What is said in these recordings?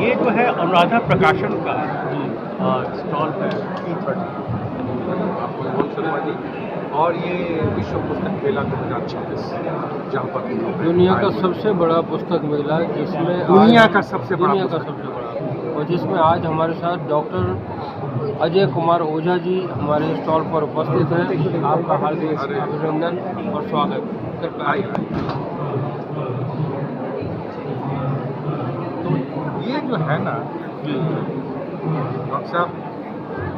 ये जो है अनुराधा प्रकाशन का स्टॉल है E30 आपको मोहन शर्मा जी, और ये विश्व पुस्तक मेला 2026 जहाँ पर दुनिया का सबसे बड़ा पुस्तक मेला, जिसमें दुनिया का सबसे बड़ा और जिसमें आज हमारे साथ डॉक्टर अजय कुमार ओझा जी हमारे स्टॉल पर उपस्थित हैं। आपका हार्दिक अभिनंदन और स्वागत। तो ये जो है ना डॉक्टर साहब,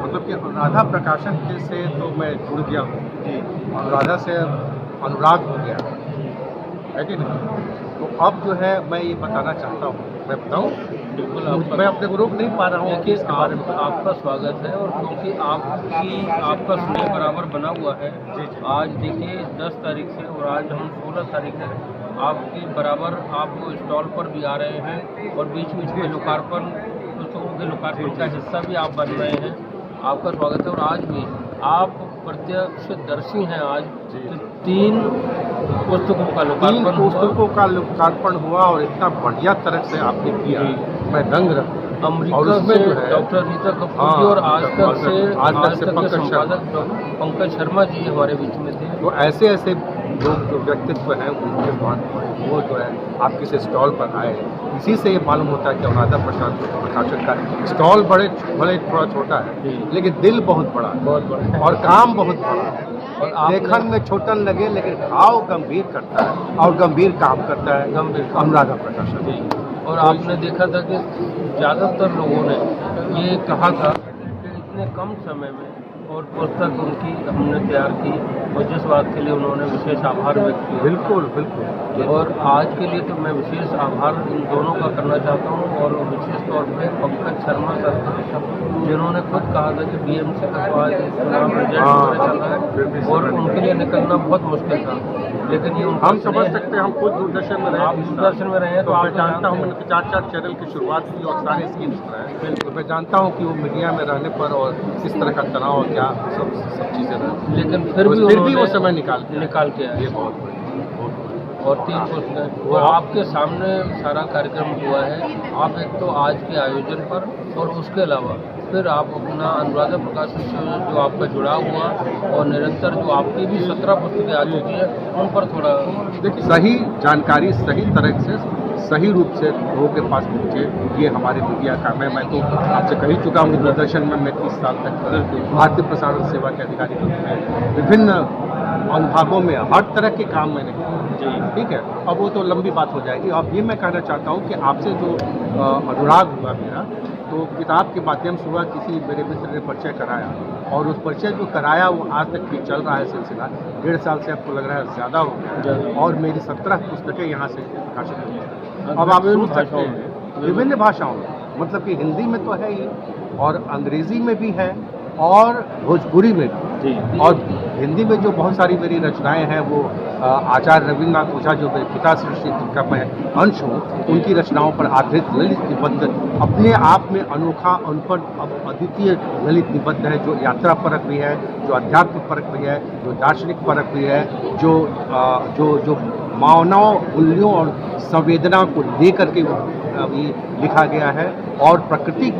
मतलब कि अनुराधा प्रकाशन के से तो मैं जुड़ गया हूँ, अनुराधा से अनुराग हो गया है कि नहीं। तो अब जो है मैं ये बताना चाहता हूँ, मैं बताऊँ बिल्कुल, मैं अपने को रोक नहीं पा रहा हूँ कि इसके बारे में आपका स्वागत है। और क्योंकि आपका समय बराबर बना हुआ है। आज देखिए 10 तारीख से और आज हम 16 तारीख है, आपके बराबर आप स्टॉल पर भी आ रहे हैं और बीच बीच में लोकार्पण, पुस्तकों के लोकार्पण का हिस्सा भी आप बन रहे हैं। आपका स्वागत है। और आज भी आप प्रत्यक्षदर्शी हैं। आज 3 पुस्तकों का लोकार्पण हुआ और इतना बढ़िया तरह से आपने किया, मैं दंग रहा। अमेरिका से डॉक्टर रीता कपूर जी और आज तक के संपादक पंकज शर्मा जी हमारे बीच में थे। तो ऐसे लोग जो व्यक्तित्व हैं उनके बाद वो जो है आपके से स्टॉल पर आए, इसी से ये मालूम होता है कि अनुराधा प्रकाशन का स्टॉल भले थोड़ा छोटा है, लेकिन दिल बहुत बड़ा है और काम बहुत बड़ा है। और लेखन में छोटा लगे, लेकिन भाव गंभीर करता है और गंभीर काम करता है अनुराधा प्रकाशन। और आपने देखा था कि ज़्यादातर लोगों ने ये कहा था कि इतने कम समय में और पुस्तक उनकी हमने तैयार की, और जिस बात के लिए उन्होंने विशेष आभार व्यक्त किया। बिल्कुल। और आज के लिए तो मैं विशेष आभार इन दोनों का करना चाहता हूँ, और विशेष तौर पे पंकज शर्मा सर का, जिन्होंने खुद कहा था कि BMC का तो आज चुनाव रिजल्ट होने चल रहा है और उनके लिए निकलना बहुत मुश्किल था, लेकिन ये हम समझ सकते हैं। हम खुद दूरदर्शन में रहे, आप दूरदर्शन में रहे, तो मैं जानता हूँ। मैंने 4 चैनल की शुरुआत की और सारे स्कीम्स बनाए, तो मैं जानता हूँ कि वो मीडिया में रहने पर और किस तरह का तनाव और क्या सब चीज़ें रहे, लेकिन फिर भी वो समय निकाल के आए। ये बहुत और 3 पुस्तक और आपके सामने सारा कार्यक्रम हुआ है। आप एक तो आज के आयोजन पर, और उसके अलावा फिर आप अपना अनुराधा प्रकाशन से जो आपका जुड़ाव हुआ और निरंतर जो आपकी भी 17 पुस्तकें आ चुकी हैं, उन पर थोड़ा देखिए, सही जानकारी सही तरह से सही रूप से लोगों के पास पहुँचे, ये हमारे मीडिया का मैं तो आपसे कह ही चुका हूँ। दूरदर्शन में मैं 30 साल तक भारतीय प्रसारण सेवा के अधिकारी के रूप में विभिन्न अनुभागों में हर तरह के काम मैंने किए, ठीक है। अब वो तो लंबी बात हो जाएगी। अब ये मैं कहना चाहता हूँ कि आपसे जो अनुराग हुआ मेरा, तो किताब के माध्यम से हुआ, किसी मेरे मित्र ने परिचय कराया, और उस परिचय जो कराया वो आज तक भी चल रहा है सिलसिला। 1.5 साल से आपको लग रहा है ज़्यादा हो गया, और मेरी 17 पुस्तकें यहाँ से प्रकाशित हुई हैं। अब आप सोच सकते हैं, विभिन्न भाषाओं में, मतलब कि हिंदी में तो है ही, और अंग्रेजी में भी है, और भोजपुरी में भी। और हिंदी में जो बहुत सारी मेरी रचनाएं हैं, वो आचार्य रविन्द्रनाथ ओझा, जो मेरे पिता श्री का मैं अंश हूँ, उनकी रचनाओं पर आधारित ललित निबंध अपने आप में अनोखा, उन पर अद्वितीय ललित निबंध है, जो यात्रा परक भी है, जो अध्यात्म परक भी है, जो दार्शनिक परक भी है, जो मानव मूल्यों और संवेदना को लेकर के अभी लिखा गया है। और प्रकृति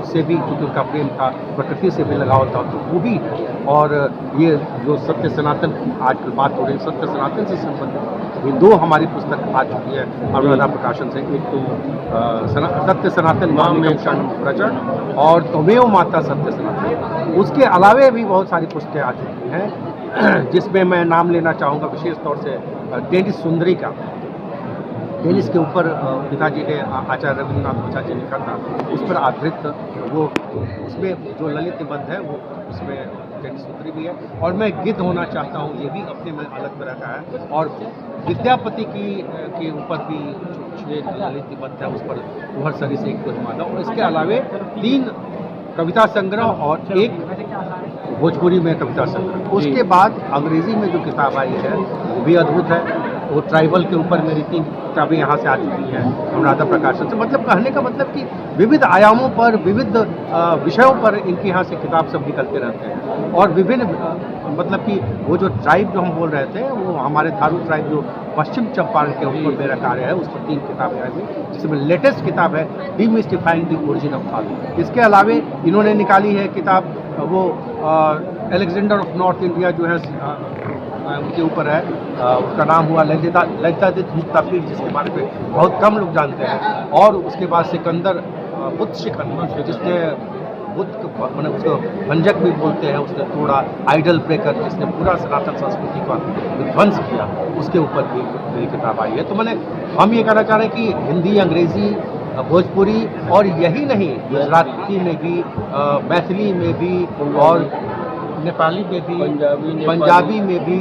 से भी, क्योंकि उनका प्रेम था, प्रकृति से भी लगाव था, तो वो भी। और ये जो सत्य सनातन की आजकल बात हो रही है, सत्य सनातन से संबंधित ये 2 हमारी पुस्तक आ चुकी है अनुराधा प्रकाशन से। एक तो सत्य सनातन मामेकं शरणं व्रज, और त्वमेव माता सत्य सनातन। उसके अलावे भी बहुत सारी पुस्तकें आ चुकी हैं, जिसमें मैं नाम लेना चाहूँगा विशेष तौर से टेनिस सुंदरी का। टेनिस के ऊपर पिताजी ने, आचार्य रविन्द्रनाथ ओझा जी ने लिखा था, उस पर आधारित वो, उसमें जो ललित निबंध है वो उसमें टेनिस सुंदरी भी है। और मैं गिद्ध होना चाहता हूँ, ये भी अपने में अलग तरह का है। और विद्यापति के ऊपर भी 6 ललित निबंध है, उस पर तुहर सरी से एक माला। और इसके अलावे 3 कविता संग्रह और 1 भोजपुरी में कविता संग्रह। उसके बाद अंग्रेजी में जो किताब आई है वो भी अद्भुत है। वो ट्राइबल के ऊपर मेरी 3 किताबें यहाँ से आ चुकी हैं अनुराधा प्रकाशन से। मतलब कहने का मतलब कि विविध आयामों पर, विविध विषयों पर इनके यहाँ से किताब सब निकलते रहते हैं। और विभिन्न, मतलब कि वो जो ट्राइब जो हम बोल रहे थे, वो हमारे थारू ट्राइब जो पश्चिम चंपारण के ऊपर मेरा कार्य है, उस पर 3 किताबें आई हुई, जिसमें लेटेस्ट किताब है डीमिस्टिफाइंग द ओरिजिन ऑफ थाली। इसके अलावे इन्होंने निकाली है किताब वो अलेक्जेंडर ऑफ नॉर्थ इंडिया जो है उनके ऊपर है, उसका नाम हुआ ललितादित्य मुक्तापीठ, जिसके बारे में बहुत कम लोग जानते हैं। और उसके बाद सिकंदर बुद्ध शिखर, जिसने बुद्ध को मैंने उसको भंजक भी बोलते हैं, उसने तोड़ा, आइडल ब्रेकर, जिसने पूरा सनातन संस्कृति का विध्वंस किया, उसके ऊपर भी मेरी किताब आई है। तो हम ये कहना चाह रहे हैं कि हिंदी, अंग्रेजी, भोजपुरी और यही नहीं, गुजराती में भी, मैथिली में भी और नेपाली में भी, पंजाबी में भी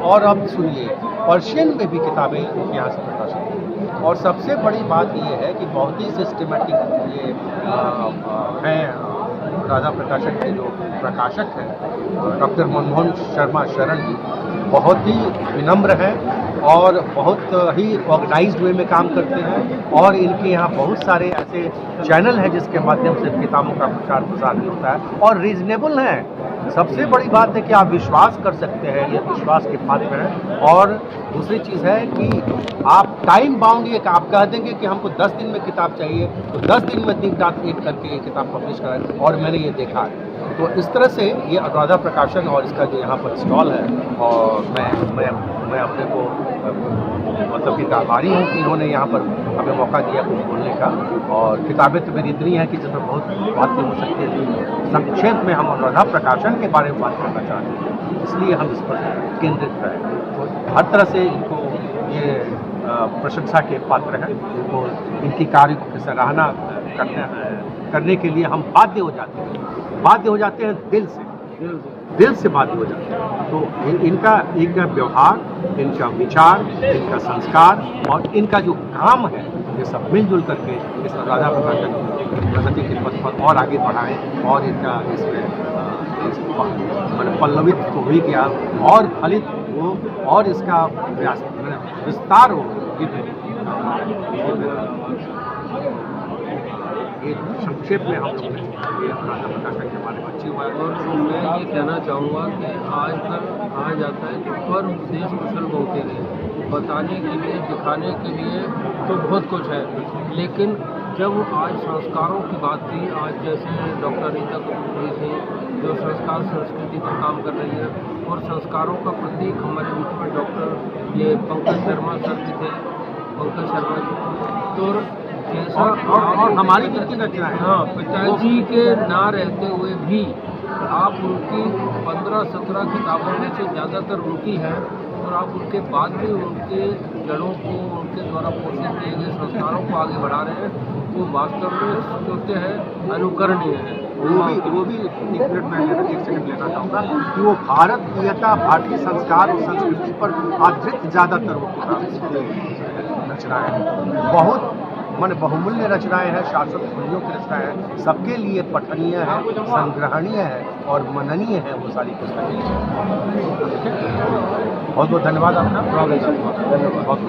और अब सुनिए पर्शियन में भी किताबें यहाँ से प्रकाशित हुई। और सबसे बड़ी बात ये है कि बहुत ही सिस्टमेटिक ये हैं राधा प्रकाशन के जो प्रकाशक हैं डॉक्टर मनमोहन शर्मा शरण जी, बहुत ही विनम्र हैं और बहुत ही ऑर्गेनाइज्ड वे में काम करते हैं। और इनके यहाँ बहुत सारे ऐसे चैनल हैं जिसके माध्यम से किताबों का प्रचार प्रसार भी होता है और रीजनेबल हैं। सबसे बड़ी बात है कि आप विश्वास कर सकते हैं, ये विश्वास के पात्र हैं। और दूसरी चीज़ है कि आप टाइम बाउंड, ये आप कह देंगे कि हमको 10 दिन में किताब चाहिए तो 10 दिन में 3 रात 1 करके ये किताब पब्लिश कराएं, और मैंने ये देखा है। तो इस तरह से ये अनुराधा प्रकाशन और इसका जो यहाँ पर स्टॉल है, और मैं अपने को मतलब कि आभारी हूँ कि इन्होंने यहाँ पर हमें मौका दिया कुछ बोलने का। और किताबें तो मेरी इतनी हैं कि जिसमें बहुत बातें हो सकती हैं। संक्षेप में हम अनुराधा प्रकाशन के बारे में बात करना चाहते हैं, इसलिए हम इस पर केंद्रित रहे। तो हर तरह से इनको ये प्रशंसा के पात्र हैं। इनको इनकी कार्य की सराहना करने के लिए हम बाध्य हो जाते हैं दिल से बाध्य हो जाते हैं। तो इनका व्यवहार, इनका विचार, इनका संस्कार और इनका जो काम है, ये सब मिलजुल करके इस राधा प्रकाशन प्रगति के पथ पर और आगे बढ़ाएं और इनका इसमें पल्लवित हो ही गया और फलित हो और इसका विस्तार हो। ये संक्षेप में हम लोग ये राधा प्रकाशन के बारे में अच्छी हुआ है। और मैं ये कहना चाहूँगा कि आजकल कहा जाता है कि पर उपदेश कुशल बहुते हैं, बताने के लिए, दिखाने के लिए तो बहुत कुछ है, लेकिन जब आज संस्कारों की बात थी, आज जैसे डॉक्टर रीता कपूर जी थे जो संस्कार संस्कृति पर काम कर रही है, और संस्कारों का प्रतीक हमारे बीच में डॉक्टर ये पंकज शर्मा सर जी थे, पंकज शर्मा जी। तो जैसा और हमारी जितनी रचनाएं, हाँ, पिताजी के ना रहते हुए भी आप उनकी 15-17 किताबों में से ज़्यादातर उनकी हैं, और आप उनके बाद भी उनके जड़ों को, उनके द्वारा पोषित किए गए संस्कारों को आगे बढ़ा रहे हैं। वो वास्तव में सोचते हैं अनुकरणीय है। वो भी एक मिनट में 1 सेकंड लेना चाहूँगा कि वो भारतीयता, भारतीय संस्कार और संस्कृति पर आधारित ज़्यादातर वो रचनाएं बहुत बहुमूल्य रचनाएं हैं, शाश्वत मूल्यों की रचनाएं हैं, सबके लिए पठनीय है, संग्रहणीय है और मननीय है वो सारी पुस्तकें। बहुत बहुत धन्यवाद आपका। धन्यवाद। बहुत